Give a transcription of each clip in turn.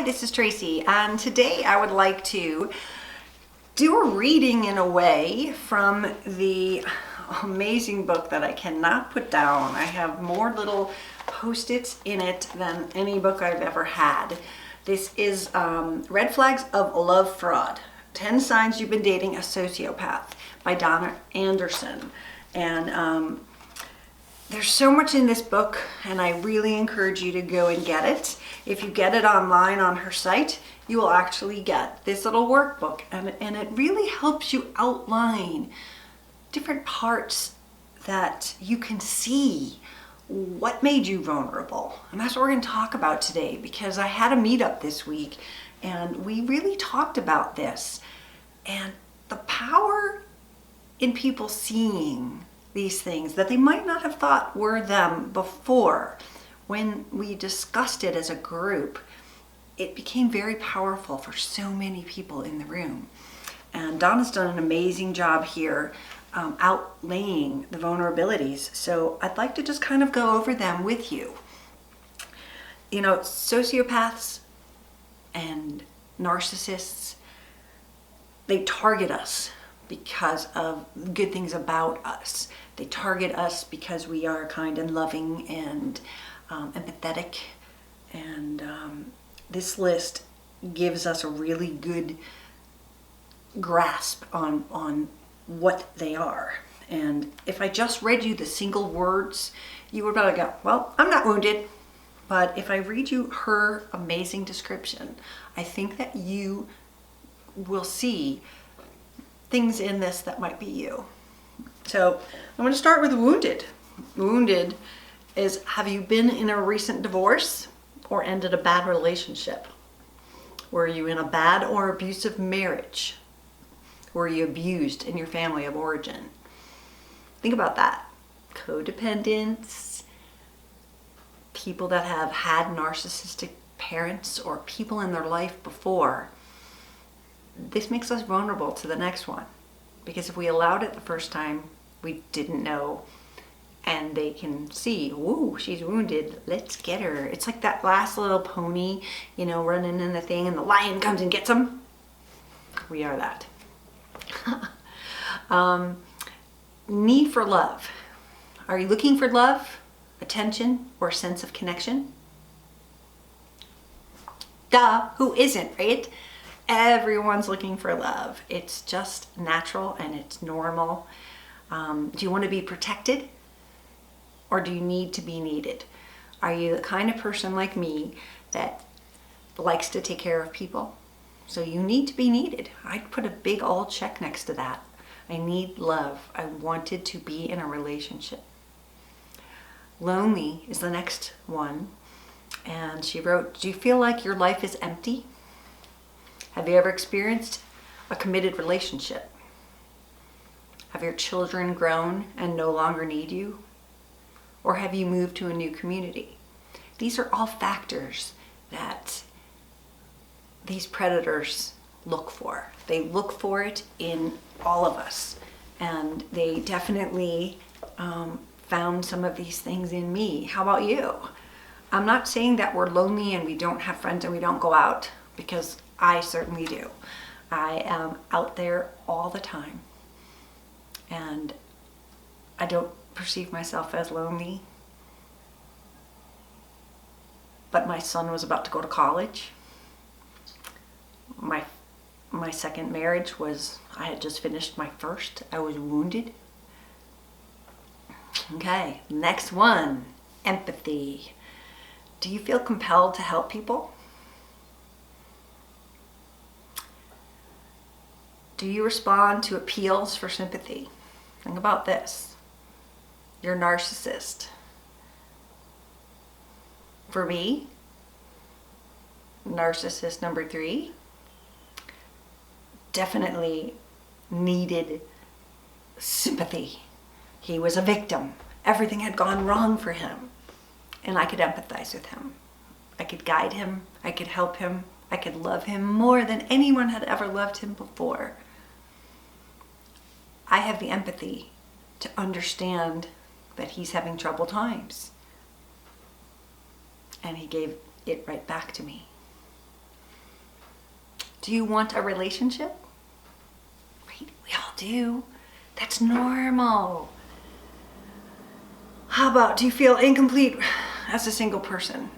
this is Tracy, and today I would like to do a reading in a way from the amazing book that I cannot put down. I have more little post-its in it than any book I've ever had. This is Red Flags of Love Fraud, 10 Signs You've Been Dating a Sociopath by Donna Anderson. And there's so much in this book, and I really encourage you to go and get it. If you get it online on her site, you will actually get this little workbook, and it really helps you outline different parts that you can see what made you vulnerable. And that's what we're going to talk about today, because I had a meetup this week and we really talked about this and the power in people seeing these things that they might not have thought were them before. When we discussed it as a group, it became very powerful for so many people in the room. And Donna's done an amazing job here outlaying the vulnerabilities. So I'd like to just kind of go over them with you. You know, sociopaths and narcissists, they target us because of good things about us. They target us because we are kind and loving and empathetic. And this list gives us a really good grasp on what they are. And if I just read you the single words, you would probably go, well, I'm not wounded. But if I read you her amazing description, I think that you will see things in this that might be you. So I'm going to start with wounded. Wounded is, have you been in a recent divorce or ended a bad relationship? Were you in a bad or abusive marriage? Were you abused in your family of origin? Think about that. Codependents, people that have had narcissistic parents or people in their life before. This makes us vulnerable to the next one, because if we allowed it the first time, we didn't know, and they can see, ooh, she's wounded, let's get her. It's like that last little pony, you know, running in the thing and the lion comes and gets him. We are that. Need for love. Are you looking for love, attention, or a sense of connection? Duh, who isn't, right? Everyone's looking for love. It's just natural and it's normal. Do you want to be protected, or do you need to be needed? Are you the kind of person like me that likes to take care of people? So you need to be needed. I'd put a big old check next to that. I need love. I wanted to be in a relationship. Lonely is the next one. And she wrote, do you feel like your life is empty? Have you ever experienced a committed relationship? Have your children grown and no longer need you? Or have you moved to a new community? These are all factors that these predators look for. They look for it in all of us. And they definitely found some of these things in me. How about you? I'm not saying that we're lonely and we don't have friends and we don't go out, because I certainly do. I am out there all the time. And I don't perceive myself as lonely. But my son was about to go to college. My second marriage was, I had just finished my first. I was wounded. Okay, next one, empathy. Do you feel compelled to help people? Do you respond to appeals for sympathy? Think about this. You're a narcissist. For me, narcissist number 3 definitely needed sympathy. He was a victim. Everything had gone wrong for him. And I could empathize with him. I could guide him. I could help him. I could love him more than anyone had ever loved him before. I have the empathy to understand that he's having troubled times. And he gave it right back to me. Do you want a relationship? Right? We all do. That's normal. How about, do you feel incomplete as a single person?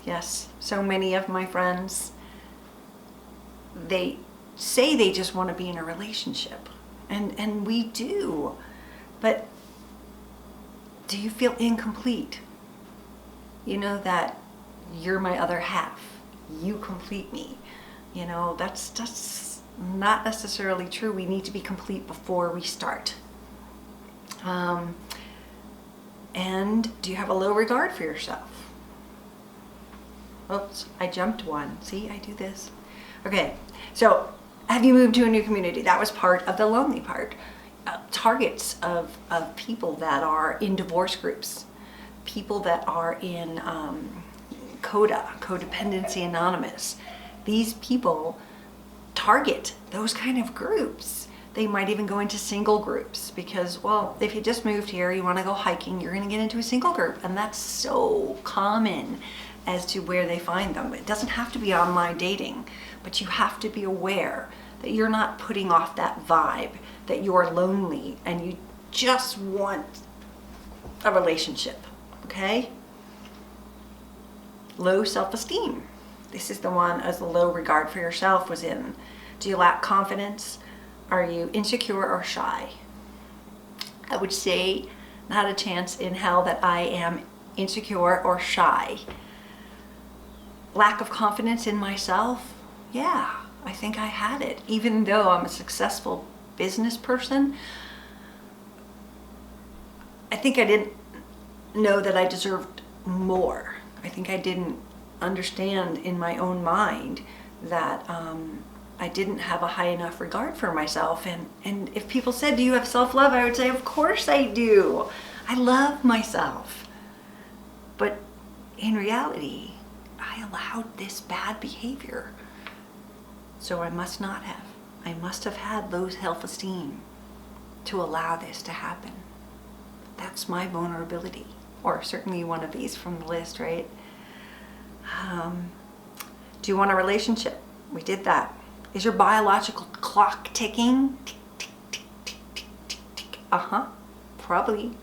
Yes, so many of my friends, they say they just want to be in a relationship. And we do. But do you feel incomplete? You know that you're my other half. You complete me. You know, that's not necessarily true. We need to be complete before we start. And do you have a low regard for yourself? Oops, I jumped one. See, I do this. Okay, so have you moved to a new community? That was part of the lonely part. Targets of people that are in divorce groups, people that are in Codependency Anonymous. These people target those kind of groups. They might even go into single groups because, well, if you just moved here, you want to go hiking, you're going to get into a single group. And that's so common as to where they find them. It doesn't have to be online dating, but you have to be aware that you're not putting off that vibe, that you're lonely and you just want a relationship, okay? Low self-esteem. This is the one as the low regard for yourself was in. Do you lack confidence? Are you insecure or shy? I would say not a chance in hell that I am insecure or shy. Lack of confidence in myself? Yeah, I think I had it. Even though I'm a successful business person, I think I didn't know that I deserved more. I think I didn't understand in my own mind that I didn't have a high enough regard for myself. And if people said, do you have self-love? I would say, of course I do. I love myself. But in reality, I allowed this bad behavior. So I must not have. I must have had low self-esteem to allow this to happen. That's my vulnerability. Or certainly one of these from the list, right? Do you want a relationship? We did that. Is your biological clock ticking? Tick, tick, tick, tick, tick, tick, tick. Probably.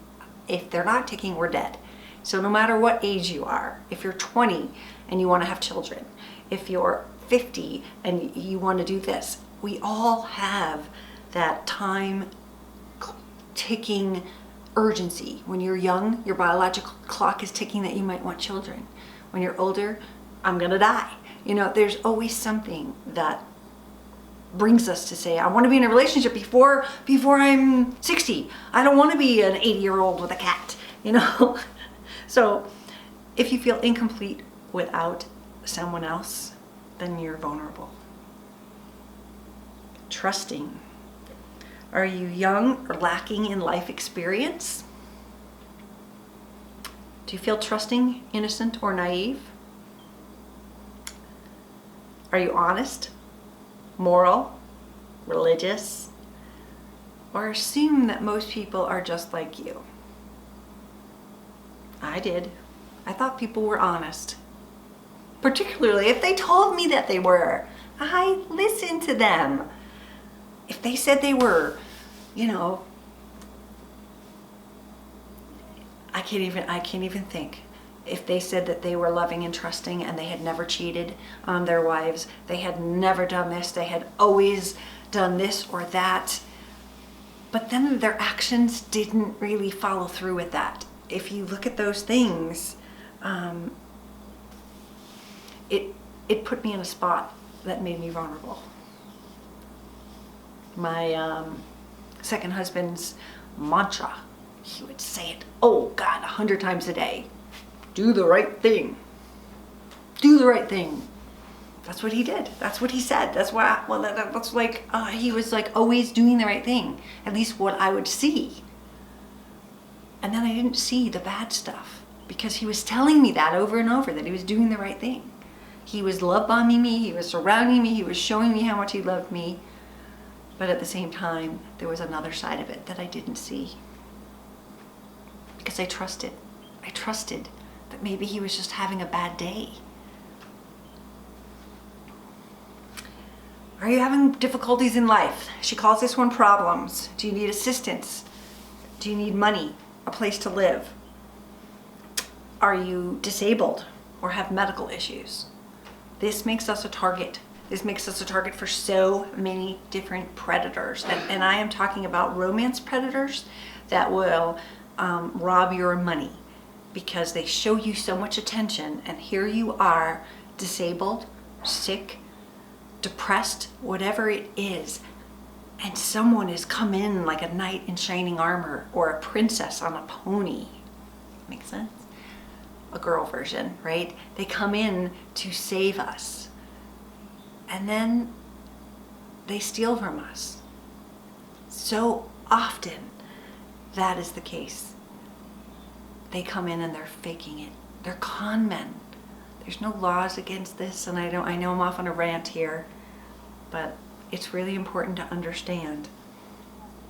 If they're not ticking, we're dead. So no matter what age you are, if you're 20 and you want to have children, if you're 50 and you want to do this, we all have that time ticking urgency. When you're young, your biological clock is ticking that you might want children. When you're older, I'm gonna die. You know, there's always something that brings us to say, I want to be in a relationship before I'm 60. I don't want to be an 80-year-old with a cat, you know? So if you feel incomplete without someone else, then you're vulnerable. Trusting. Are you young or lacking in life experience? Do you feel trusting, innocent, or naive? Are you honest, moral, religious, or assume that most people are just like you? I did. I thought people were honest. Particularly if they told me that they were. I listened to them. If they said they were, you know, I can't even think. If they said that they were loving and trusting and they had never cheated on their wives, they had never done this, they had always done this or that, but then their actions didn't really follow through with that. If you look at those things, it put me in a spot that made me vulnerable. My second husband's mantra, he would say it, oh God, 100 times a day. Do the right thing. Do the right thing. That's what he did. That's what he said. That's why, well, that's like, he was like always doing the right thing. At least what I would see. And then I didn't see the bad stuff because he was telling me that over and over, that he was doing the right thing. He was love bombing me. He was surrounding me. He was showing me how much he loved me. But at the same time, there was another side of it that I didn't see. Because I trusted. I trusted that maybe he was just having a bad day. Are you having difficulties in life? She calls this one problems. Do you need assistance? Do you need money? A place to live? Are you disabled or have medical issues? This makes us a target. This makes us a target for so many different predators. And I am talking about romance predators that will rob your money because they show you so much attention, and here you are, disabled, sick, depressed, whatever it is, and someone has come in like a knight in shining armor or a princess on a pony. Makes sense? A girl version, right? They come in to save us, and then they steal from us. So often that is the case. They come in and they're faking it. They're con men. There's no laws against this, and I know I'm off on a rant here, but it's really important to understand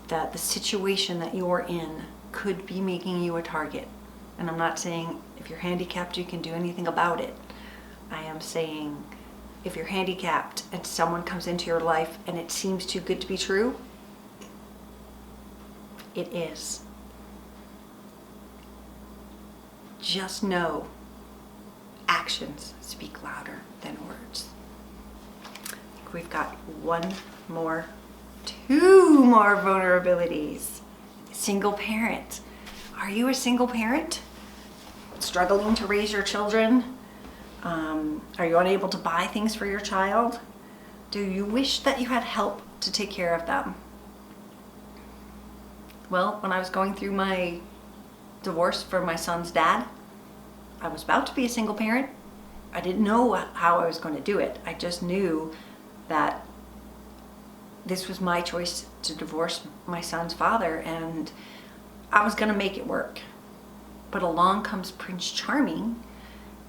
that the situation that you're in could be making you a target. And I'm not saying if you're handicapped you can do anything about it. I am saying if you're handicapped and someone comes into your life and it seems too good to be true, it is. Just know actions speak louder than words. We've got two more vulnerabilities. Single parent. Are you a single parent? Struggling to raise your children? Are you unable to buy things for your child? Do you wish that you had help to take care of them? Well, when I was going through my divorce from my son's dad, I was about to be a single parent. I didn't know how I was going to do it. I just knew that this was my choice to divorce my son's father, and I was going to make it work. But along comes Prince Charming,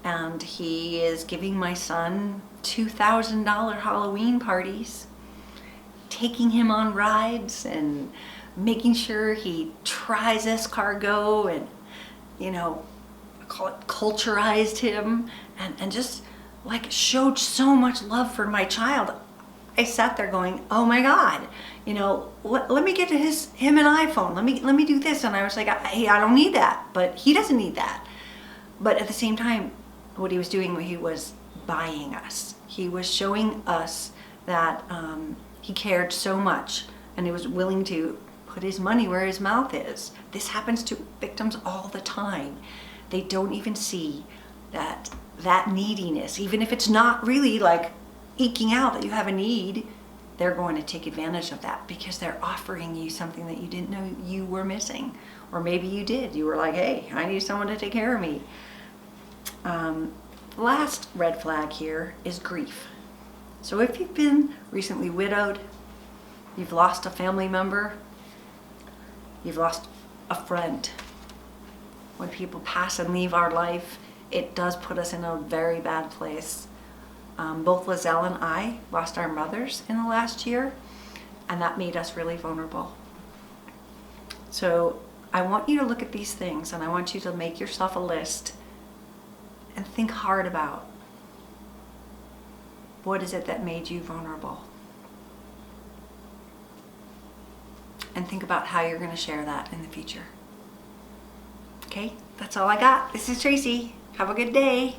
and he is giving my son $2,000 Halloween parties, taking him on rides and making sure he tries escargot, and I call it culturized him, and just like showed so much love for my child. I sat there going, oh my God, let me get to him an iPhone. Let me do this. And I was like, hey, I don't need that, but he doesn't need that. But at the same time, what he was doing, he was buying us. He was showing us that he cared so much, and he was willing to put his money where his mouth is. This happens to victims all the time. They don't even see that neediness, even if it's not really like eking out that you have a need, they're going to take advantage of that because they're offering you something that you didn't know you were missing. Or maybe you did. You were like, hey, I need someone to take care of me. Last red flag here is grief. So if you've been recently widowed, you've lost a family member, you've lost a friend. When people pass and leave our life, it does put us in a very bad place. Both Lizelle and I lost our mothers in the last year, and that made us really vulnerable. So I want you to look at these things, and I want you to make yourself a list and think hard about what is it that made you vulnerable. And think about how you're going to share that in the future. Okay, that's all I got. This is Tracy. Have a good day.